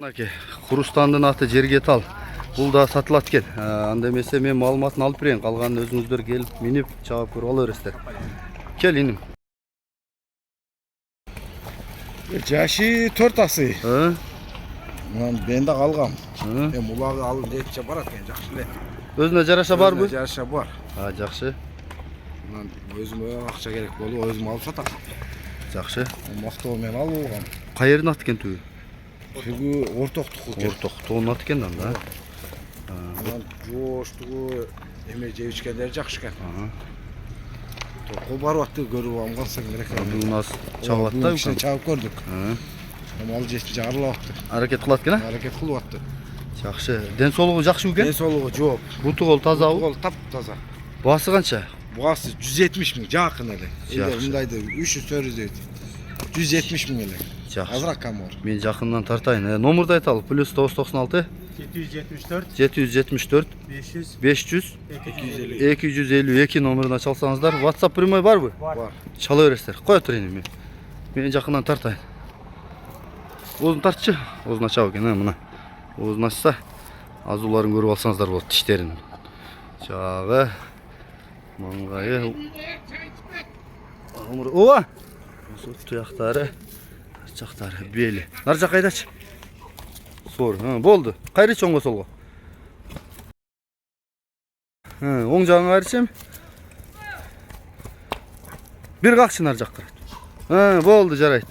Аке, Курустандын аты жерге тал. Бул да сатылат экен. Анда эмесе мен маалыматын алып берейин. Калганын өзүңүздөр келип, минип, чаап көрүп ала бересиздер. Кел иним. Жашы 4 асы. Ben de kalgam. Hı? Ulağı alып жетче барат экен, жакшы эле. Өзүнө жараша барбы? Жараша бар. Жакшы. Өзүмө акча керек болуп, өзүм алып сатам. Жакшы. Мактоо мен алып алгам. Кайердин аты экен түгү? Түгү ортоктуку экен. Орток. Тоонун аты экен анда. Жооштугу эме жеп ичкендер жакшы экен. Токко барып атты, көрүп алгансың керек. Бүгүн аз чабат да. Кичине чабып көрдүк. Мал жетип жарылып атты. Аракет кылат экен, Аракет кылып атты. Жакшы. Ден соолугу жакшы экен? Ден соолугу жооп. Буту кол тазабы? Кол тап-таза. Баасы канча? Бугасы 170 миң, жакын эле. Жакшы. Мындайды 300-400 дейт. 170 миң эле. Жакшы. Азыраак камор. Мен жакындан тартайын. Номурду айталы. +996 774 500 252 номерuna çalsanızlar. WhatsApp primoy var mı? Var. Çala öresler. Koy oturayım ben. Ben yakından tartayım. Uzun tartçı. Uzun açav eкен, mına. Uzun açsa azulарын көрүп алсаңыздар болот, тиштерин. Жагы. Маңгайы. Ова! Осы туяктары, жактары бели. Нар жак кайдачы? Сор, болду. Кайры чоңго солго. Оң жагыңа кайрычым. Бир какчы нар жакка. Болду, жарайт.